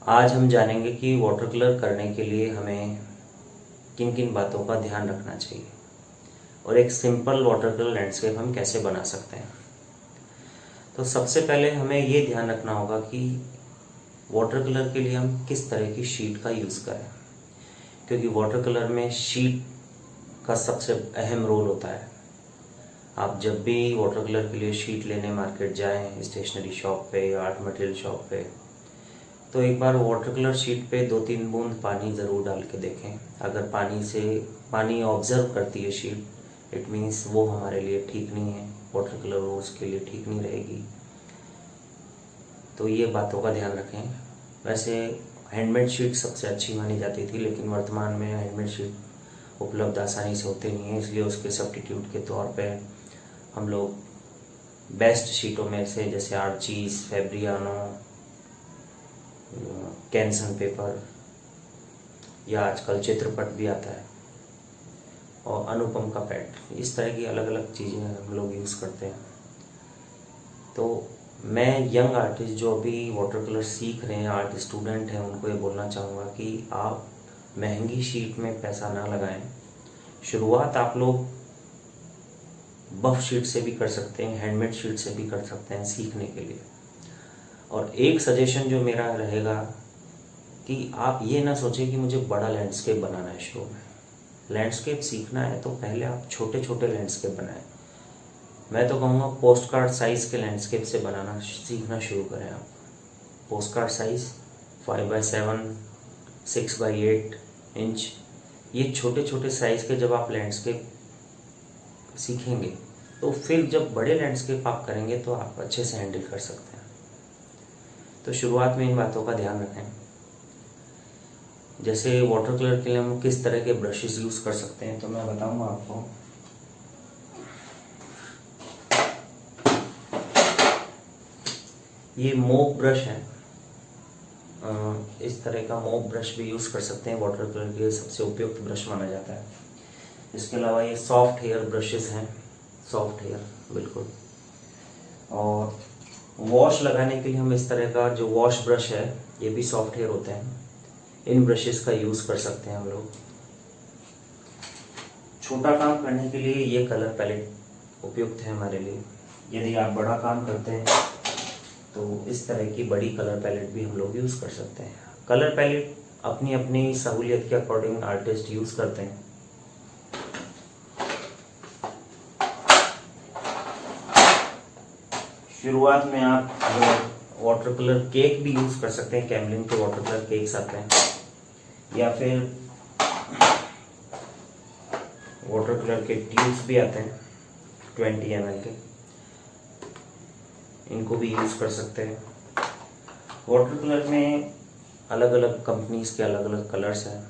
आज हम जानेंगे कि वाटर कलर करने के लिए हमें किन किन बातों का ध्यान रखना चाहिए और एक सिंपल वाटर कलर लैंडस्केप हम कैसे बना सकते हैं। तो सबसे पहले हमें ये ध्यान रखना होगा कि वाटर कलर के लिए हम किस तरह की शीट का यूज़ करें, क्योंकि वाटर कलर में शीट का सबसे अहम रोल होता है। आप जब भी वाटर कलर के लिए शीट लेने मार्केट जाएं, स्टेशनरी शॉप पे या आर्ट मटेरियल शॉप पे, तो एक बार वाटर कलर शीट पे 2-3 बूंद पानी ज़रूर डाल के देखें। अगर पानी ऑब्जर्व करती है शीट, इट मीन्स वो हमारे लिए ठीक नहीं है, वाटर कलर वो उसके लिए ठीक नहीं रहेगी। तो ये बातों का ध्यान रखें। वैसे हैंडमेड शीट सबसे अच्छी मानी जाती थी, लेकिन वर्तमान में हैंडमेड शीट उपलब्ध आसानी से होते नहीं है, इसलिए उसके सब्स्टिट्यूट के तौर पे हम लोग बेस्ट शीटों में से जैसे आर्चीज, फैब्रियानो, कैंसन पेपर या आजकल चित्रपट भी आता है और अनुपम का पैड, इस तरह की अलग अलग चीज़ें हम लोग यूज़ करते हैं। तो मैं यंग आर्टिस्ट जो अभी वाटर कलर सीख रहे हैं, आर्ट स्टूडेंट हैं, उनको ये बोलना चाहूँगा कि आप महंगी शीट में पैसा ना लगाएं। शुरुआत आप लोग बफ शीट से भी कर सकते हैं, हैंडमेड शीट से भी कर सकते हैं सीखने के लिए। और एक सजेशन जो मेरा रहेगा कि आप ये ना सोचें कि मुझे बड़ा लैंडस्केप बनाना है। शुरू में लैंडस्केप सीखना है तो पहले आप छोटे छोटे लैंडस्केप बनाएं। मैं तो कहूँगा पोस्ट कार्ड साइज़ के लैंडस्केप से बनाना सीखना शुरू करें। आप post card size 5x7, 6x8 inch, ये छोटे छोटे साइज़ के जब आप लैंडस्केप सीखेंगे तो फिर जब बड़े लैंडस्केप आप करेंगे तो आप अच्छे से हैंडल कर सकते हैं। तो शुरुआत में इन बातों का ध्यान रखें। जैसे वाटर कलर के लिए हम किस तरह के ब्रशेस यूज़ कर सकते हैं, तो मैं बताऊंगा आपको। ये मोप ब्रश है, इस तरह का मोप ब्रश भी यूज़ कर सकते हैं, वाटर कलर के सबसे उपयुक्त ब्रश माना जाता है। इसके अलावा ये सॉफ्ट हेयर ब्रशेस हैं, सॉफ्ट हेयर बिल्कुल। और वॉश लगाने के लिए हम इस तरह का जो वॉश ब्रश है, ये भी सॉफ्ट हेयर होते हैं, इन ब्रशेस का यूज़ कर सकते हैं हम लोग। छोटा काम करने के लिए ये कलर पैलेट उपयुक्त है हमारे लिए। यदि आप बड़ा काम करते हैं तो इस तरह की बड़ी कलर पैलेट भी हम लोग यूज़ कर सकते हैं। कलर पैलेट अपनी अपनी सहूलियत के अकॉर्डिंग आर्टिस्ट यूज़ करते हैं। शुरुआत में आप वाटर कलर केक भी यूज़ कर सकते हैं, कैमलिन के वाटर कलर केक्स आते हैं, या फिर वाटर कलर के ट्यूब्स भी आते हैं 20 ml के, इनको भी यूज़ कर सकते हैं। वाटर कलर में अलग अलग कंपनीज के अलग अलग कलर्स हैं,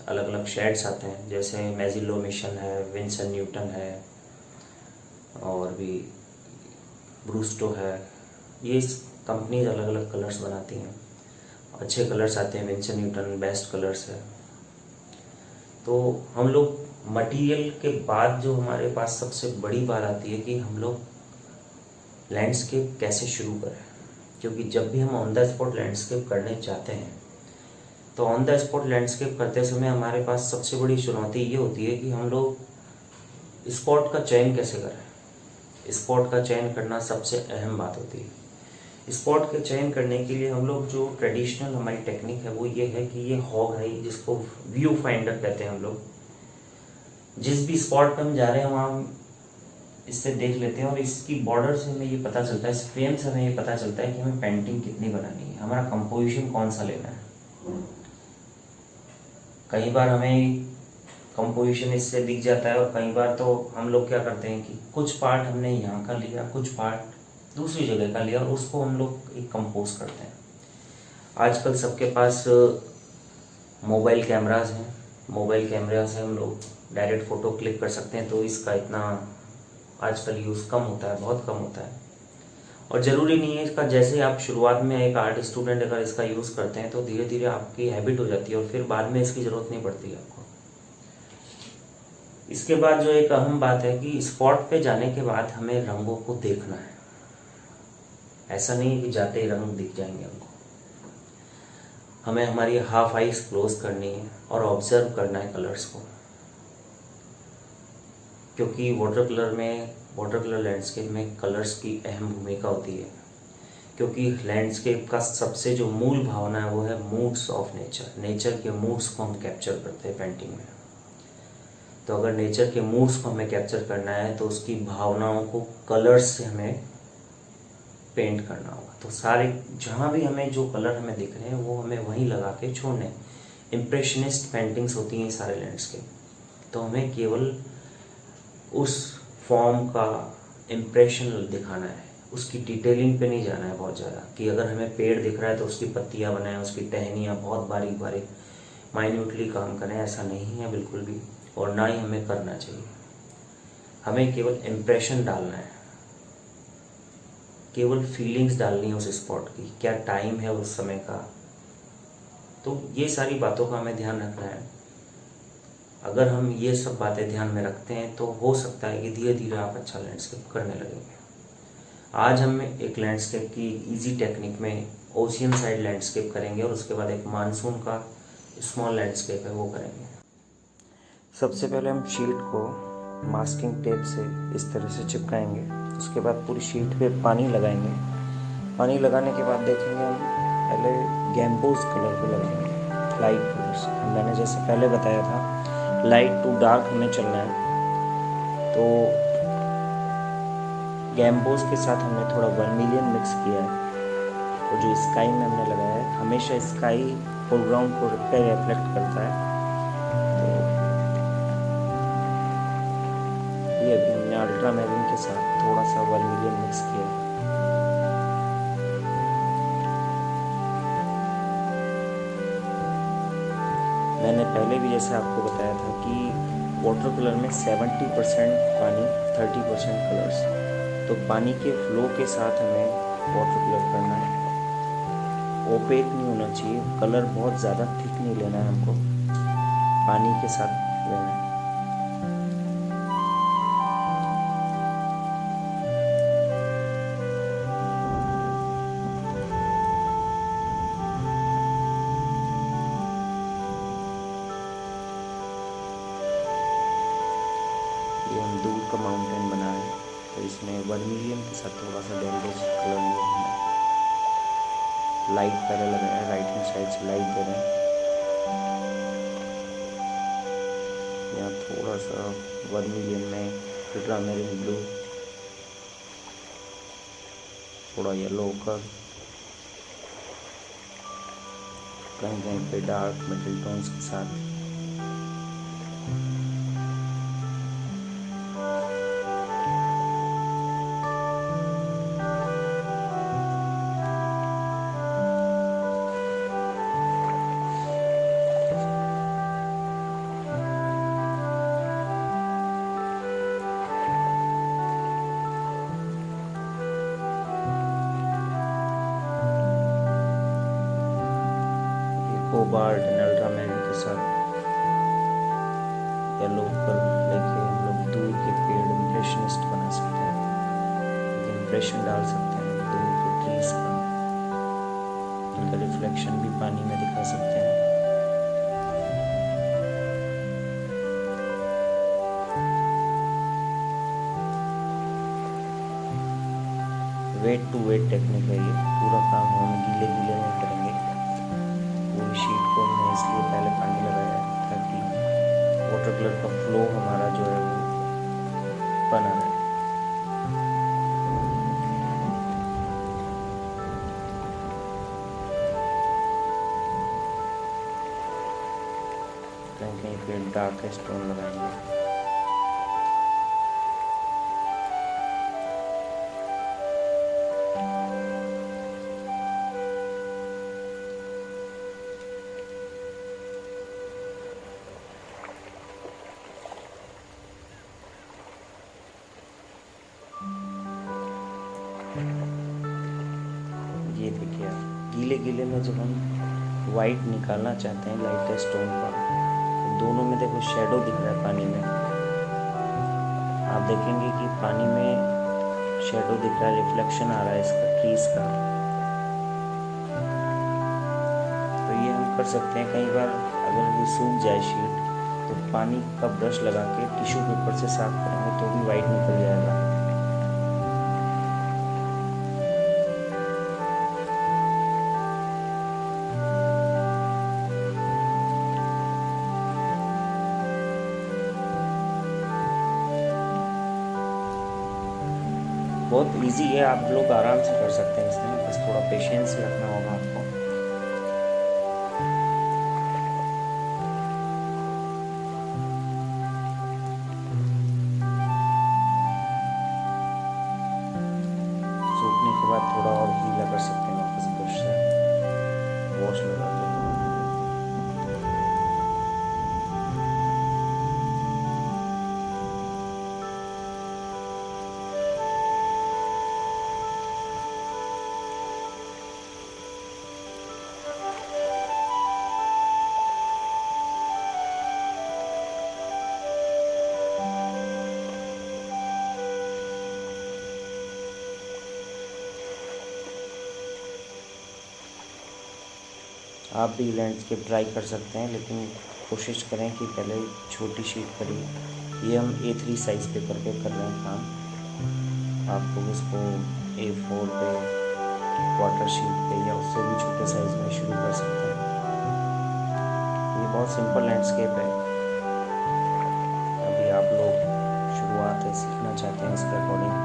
अलग अलग शेड्स आते हैं, जैसे मैजिलो मिशन है, विंसन न्यूटन है, और भी ब्रूस्टो है। ये कंपनीज अलग अलग कलर्स बनाती हैं, अच्छे कलर्स आते हैं। विंसन न्यूटन बेस्ट कलर्स है। तो हम लोग मटेरियल के बाद जो हमारे पास सबसे बड़ी बात आती है कि हम लोग लैंडस्केप कैसे शुरू करें, क्योंकि जब भी हम ऑन द स्पॉट लैंडस्केप करने चाहते हैं तो ऑन द स्पॉट लैंडस्केप करते समय हमारे पास सबसे बड़ी चुनौती ये होती है कि हम लोग स्पॉट का चयन कैसे करें। स्पॉट का चयन करना सबसे अहम बात होती है। स्पॉट के चयन करने के लिए हम लोग जो ट्रेडिशनल हमारी टेक्निक है वो ये है कि ये हॉग है, जिसको व्यू फाइंडर कहते हैं। हम लोग जिस भी स्पॉट पे हम जा रहे हैं वहाँ हम इससे देख लेते हैं और इसकी बॉर्डर से हमें ये पता चलता है, इस फ्रेम से हमें ये पता चलता है कि हमें पेंटिंग कितनी बनानी है, हमारा कंपोजिशन कौन सा लेना है। कई बार हमें कंपोजिशन इससे दिख जाता है और कई बार तो हम लोग क्या करते हैं कि कुछ पार्ट हमने यहाँ का लिया, कुछ पार्ट दूसरी जगह का लिया और उसको हम लोग एक कंपोज करते हैं। आजकल सबके पास मोबाइल कैमराज हैं, मोबाइल कैमरा से हम लोग डायरेक्ट फ़ोटो क्लिक कर सकते हैं, तो इसका इतना आजकल यूज़ कम होता है, बहुत कम होता है। और ज़रूरी नहीं है इसका, जैसे आप शुरुआत में एक आर्ट स्टूडेंट अगर इसका यूज़ करते हैं तो धीरे धीरे आपकी हैबिट हो जाती है और फिर बाद में इसकी ज़रूरत नहीं पड़ती है आपको। इसके बाद जो एक अहम बात है कि स्पॉट पे जाने के बाद हमें रंगों को देखना है। ऐसा नहीं कि जाते ही रंग दिख जाएंगे हमको। हमें हमारी हाफ आइज क्लोज करनी है और ऑब्जर्व करना है कलर्स को, क्योंकि वाटर कलर लैंडस्केप में कलर्स की अहम भूमिका होती है, क्योंकि लैंडस्केप का सबसे जो मूल भावना है वो है मूड्स ऑफ नेचर के मूड्स को हम कैप्चर करते हैं पेंटिंग में। तो अगर नेचर के मूड्स को हमें कैप्चर करना है तो उसकी भावनाओं को कलर्स से हमें पेंट करना होगा। तो सारे जहाँ भी हमें जो कलर हमें दिख रहे हैं वो हमें वहीं लगा के छोड़ने। इम्प्रेशनिस्ट पेंटिंग्स होती हैं सारे लैंडस्केप, तो हमें केवल उस फॉर्म का इम्प्रेशन दिखाना है, उसकी डिटेलिंग पे नहीं जाना है बहुत ज़्यादा, कि अगर हमें पेड़ दिख रहा है तो उसकी पत्तियाँ बनाएं, उसकी टहनियाँ बहुत बारीक बारीक माइन्यूटली काम करें, ऐसा नहीं है बिल्कुल भी, और ना ही हमें करना चाहिए। हमें केवल इम्प्रेशन डालना है, केवल फीलिंग्स डालनी है उस स्पॉट की, क्या टाइम है उस समय का। तो ये सारी बातों का हमें ध्यान रखना है। अगर हम ये सब बातें ध्यान में रखते हैं तो हो सकता है कि धीरे धीरे आप अच्छा लैंडस्केप करने लगेंगे। आज हम एक लैंडस्केप की इजी टेक्निक में ओशियन साइड लैंडस्केप करेंगे और उसके बाद एक मानसून का स्मॉल लैंडस्केप है वो करेंगे। सबसे पहले हम शीट को मास्किंग टेप से इस तरह से चिपकाएंगे। उसके बाद पूरी शीट पे पानी लगाएंगे। पानी लगाने के बाद देखेंगे हम पहले गैम्बोज कलर को लगाएंगे, लाइट कलर्स। मैंने जैसे पहले बताया था लाइट टू डार्क हमें चलना है, तो गैम्बोज के साथ हमने थोड़ा वर्मिलियन मिक्स किया है। और जो स्काई में हमने लगाया है, हमेशा स्काई फोरग्राउंड को रिफ्लेक्ट करता है, तो ये अभी हमने अल्ट्रा मैरीन के साथ थोड़ा सा वर्मिलियन मिक्स किया है। मैंने पहले भी जैसे आपको बताया था कि वाटर कलर में 70% पानी 30% कलर्स, तो पानी के फ्लो के साथ हमें वाटर कलर करना है। ओपेक नहीं होना चाहिए, कलर बहुत ज़्यादा थिक नहीं लेना है हमको, पानी के साथ लेना है। ये हम दूर का माउंटेन बना है, तो इसमें वर्मिलियन के साथ थोड़ा सा डेल्डोज कलर लिया हमने। लाइट पहले लगाया है, राइट हैंड साइड से लाइट दे रहे हैं। यहाँ थोड़ा सा वर्मिलियन में अल्ट्रामेरिन ब्लू, थोड़ा येलो का, कहीं कहीं पे डार्क मिडिल टोन्स के साथ। कोबाल्ट एंड अल्ट्रामैरिन के साथ येलो पर लेके हम लोग दूर के पेड़ इम्प्रेशनिस्ट बना सकते हैं, इम्प्रेशन डाल सकते हैं दूर के ट्रीज का, इनका रिफ्लेक्शन भी पानी में दिखा सकते हैं। वेट टू वेट टेक्निक है ये, पूरा काम हम गीले गीले में करेंगे। पूरी शीट को हमने इसलिए पहले पानी लगाया है ताकि वाटर कलर का फ्लो हमारा जो है वो बना रहे। कहीं कहीं पे डार्क स्टोन लगाएंगे। ये देखिए गीले गीले में जब हम वाइट निकालना चाहते हैं लाइट स्टोन पर, तो दोनों में देखो शेडो दिख रहा है पानी में। आप देखेंगे कि पानी में शेडो दिख रहा है, रिफ्लेक्शन आ रहा है इसका ट्रीज का। तो ये कर सकते हैं, कई बार अगर ये सूख जाए शीट तो पानी का ब्रश लगा के टिश्यू पेपर से साफ करेंगे तो भी वाइट निकल जाएगा। बहुत इजी है, आप लोग आराम से कर सकते हैं इसमें, बस थोड़ा पेशेंस रखना होगा आपको। सूखने के बाद थोड़ा और गीला कर सकते हैं वापस ब्रश से वॉश लगा के। आप भी लैंडस्केप ट्राई कर सकते हैं, लेकिन कोशिश करें कि पहले छोटी शीट करिए। ये हम A3 साइज़ पेपर पे कर रहे हैं काम। आप लोग इसको A4 पे, क्वार्टर शीट पे या उससे भी छोटे साइज़ में शुरू कर सकते हैं। ये बहुत सिंपल लैंडस्केप है। अभी आप लोग शुरुआत है, सीखना चाहते हैं, इसके अकॉर्डिंग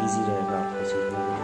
ईजी रहेगा आपको सीखने के लिए।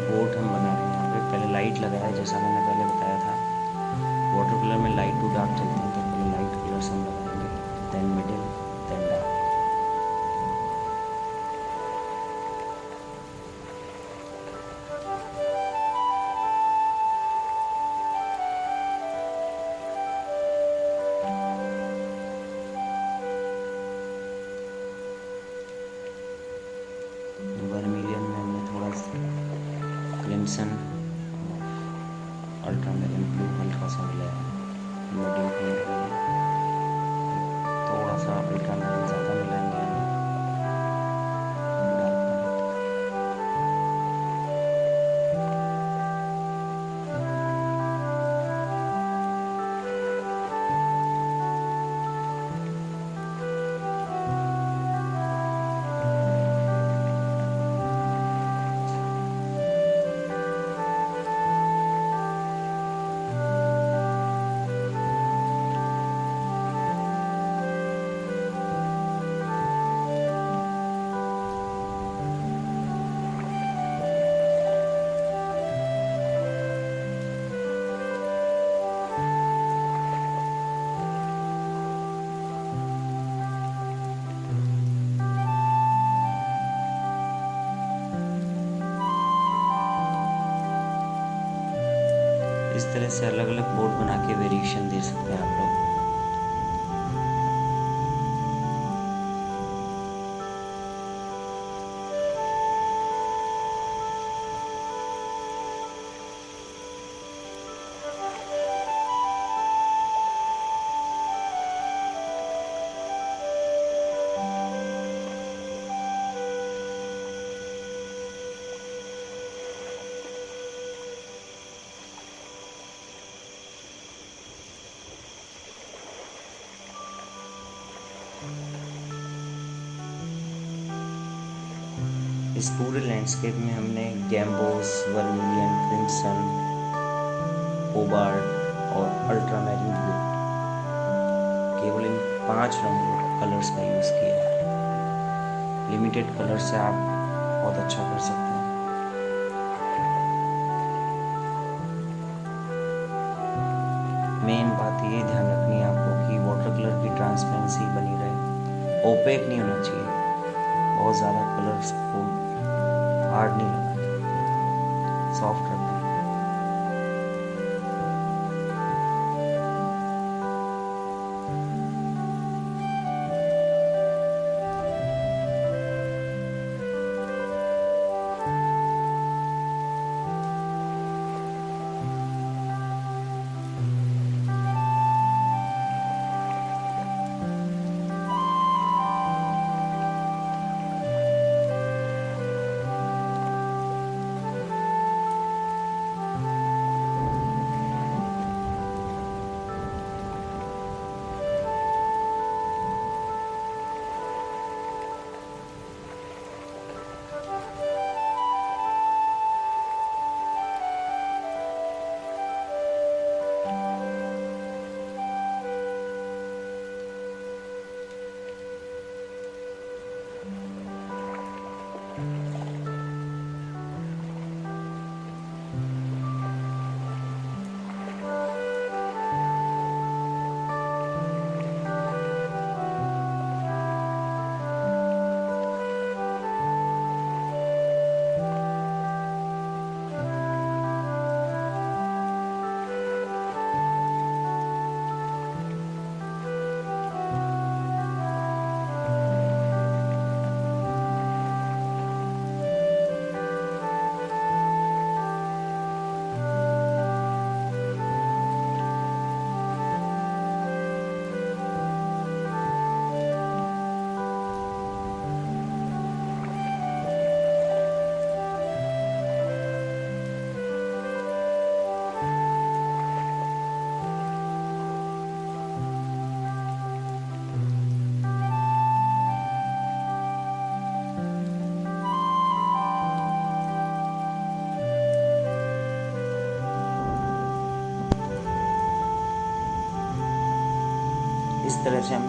बोट हम बना रहे हैं यहाँ पे। पहले लाइट लगाया है, जैसा मैंने पहले बताया था। वाटर कलर में लाइट टू डार्क चलते हैं, तो पहले लाइट कलर से हम लगाएंगे, then middle, then dark. Vermilion में हमने थोड़ा क्रिम्सन, अल्ट्रामेरिन ब्लू हल्का सा मिलाया है। मीडियम पेंट में थोड़ा सा अल्ट्रामेरिन ज़्यादा मिलाएंगे हम। इस तरह से अलग अलग बोर्ड बना के वेरिएशन दे सकते हैं आप लोग। इस पूरे लैंडस्केप में हमने गैम्बोस, वर्मिलियन, क्रिम्सन, कोबाल्ट और अल्ट्रामेरिन ब्लू, केवल इन 5 रंगों कलर्स का यूज़ किया है। लिमिटेड कलर से आप बहुत अच्छा कर सकते हैं। मेन बात ये ध्यान रखनी है आपको कि वाटर कलर ट्रांसपेरेंसी बनी रहे, ओपेक नहीं होना चाहिए, बहुत ज़्यादा कलरफुल हार्ड नहीं लगाते, सॉफ्ट रखना है। इस तरह से हम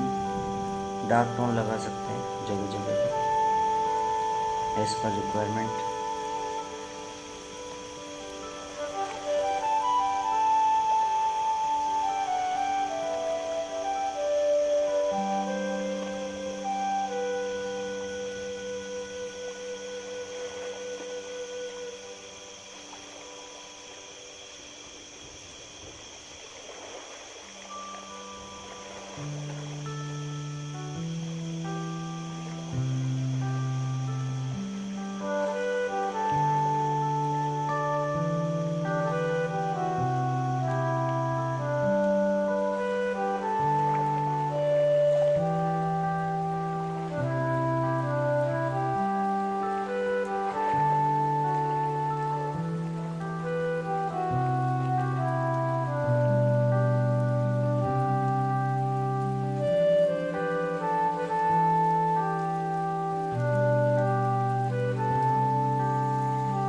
डार्क टोन लगा सकते हैं जगह जगह पर एज पर रिक्वायरमेंट।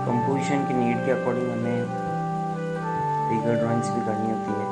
कंपोजिशन की नीड के अकॉर्डिंग हमें फिगर ड्राइंग्स भी करनी होती है।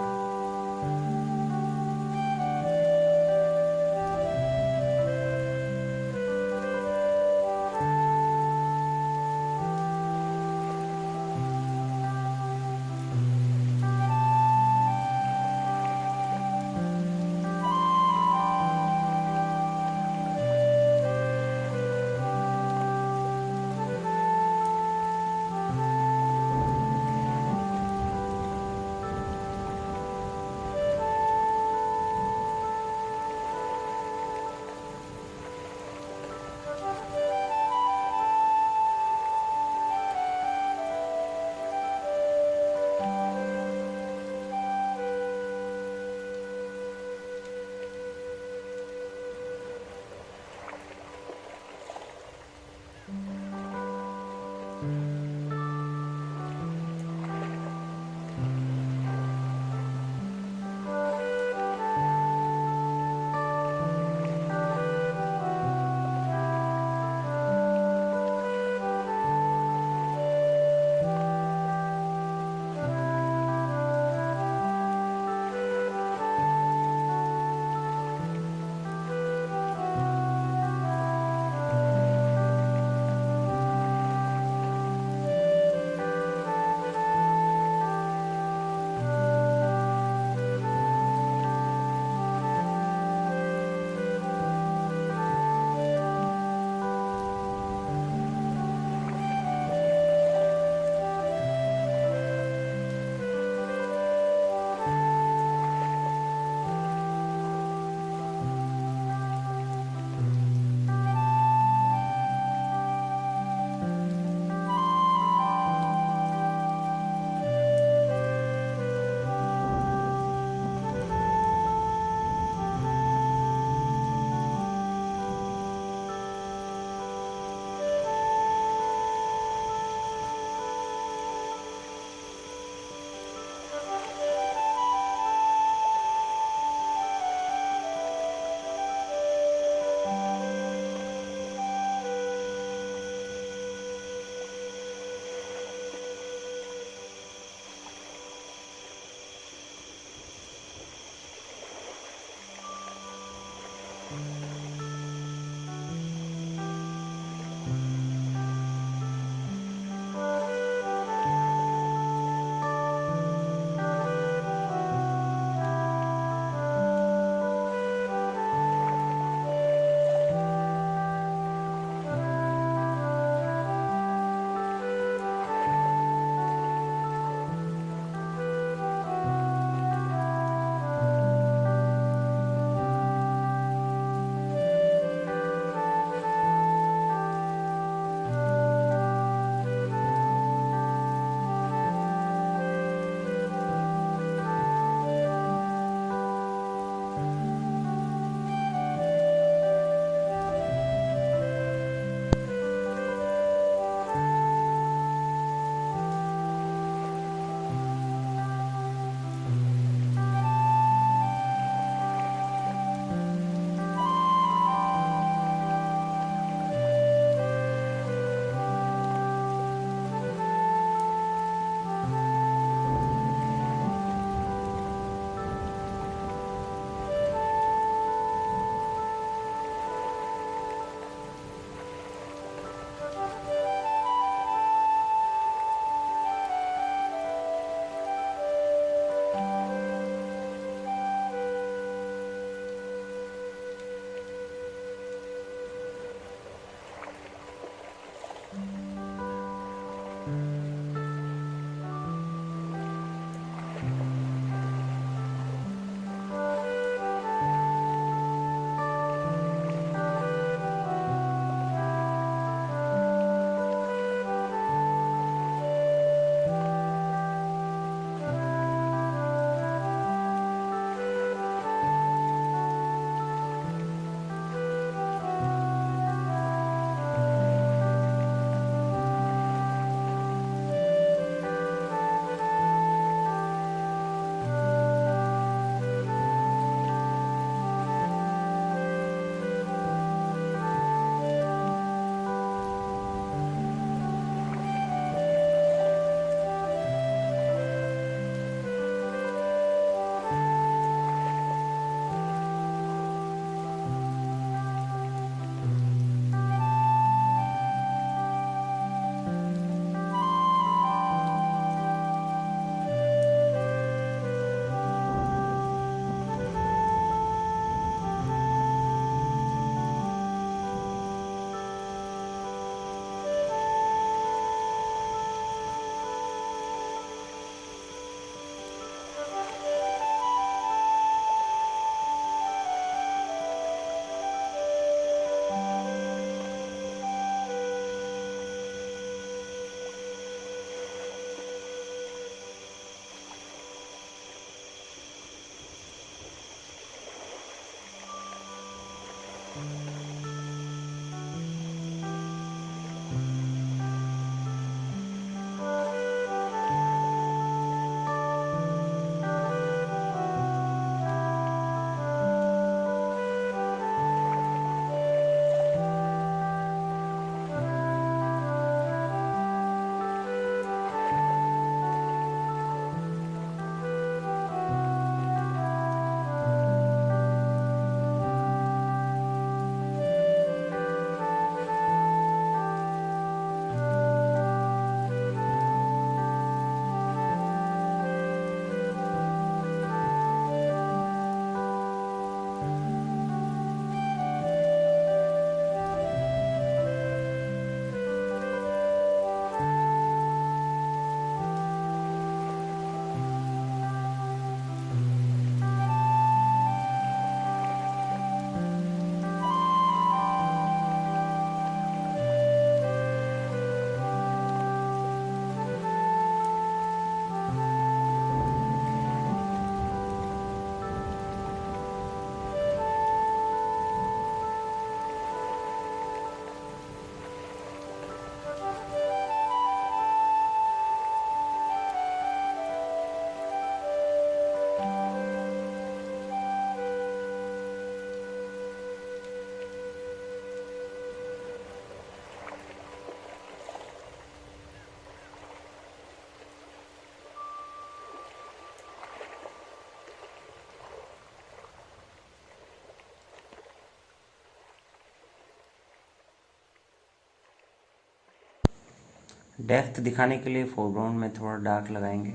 डेप्थ दिखाने के लिए फोरग्राउंड में थोड़ा डार्क लगाएंगे,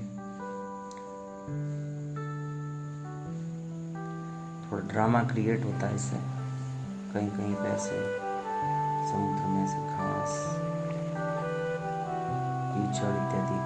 थोड़ा ड्रामा क्रिएट होता है इससे। कहीं कहीं पे ऐसे समुद्र में ऐसे घास, कीचड़ इत्यादि।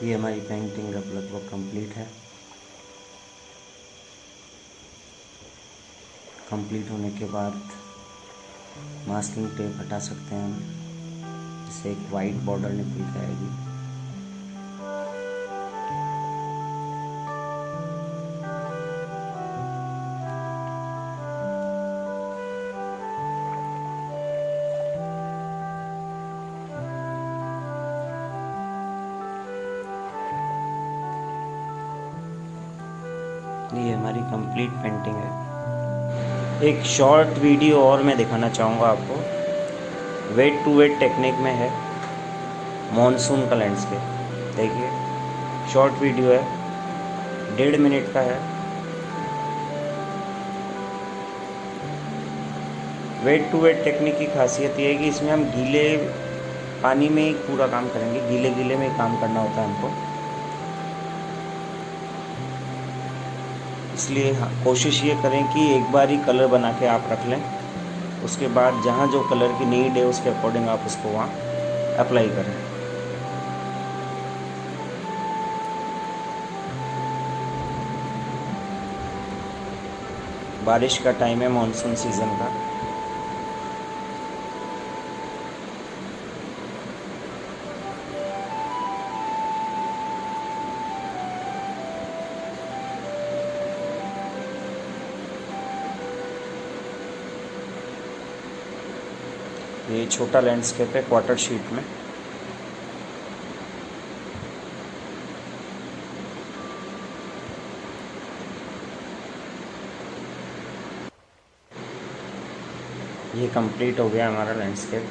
ये हमारी पेंटिंग अब लगभग कंप्लीट है। कंप्लीट होने के बाद मास्किंग टेप हटा सकते हैं हम, जिससे एक वाइट बॉर्डर निकल के आएगी। ये हमारी कंप्लीट पेंटिंग है। एक शॉर्ट वीडियो और मैं दिखाना चाहूँगा आपको, वेट टू वेट टेक्निक में है, मॉनसून का लैंडस्केप। देखिए शॉर्ट वीडियो है, 1.5 मिनट का है। वेट टू वेट टेक्निक की खासियत ये है कि इसमें हम गीले पानी में ही पूरा काम करेंगे, गीले गीले में ही काम करना होता है हमको, इसलिए कोशिश ये करें कि एक बार ही कलर बना के आप रख लें, उसके बाद जहाँ जो कलर की नीड है उसके अकॉर्डिंग आप उसको वहाँ अप्लाई करें। बारिश का टाइम है, मॉनसून सीज़न का। ये छोटा लैंडस्केप है क्वार्टर शीट में। ये कंप्लीट हो गया हमारा लैंडस्केप।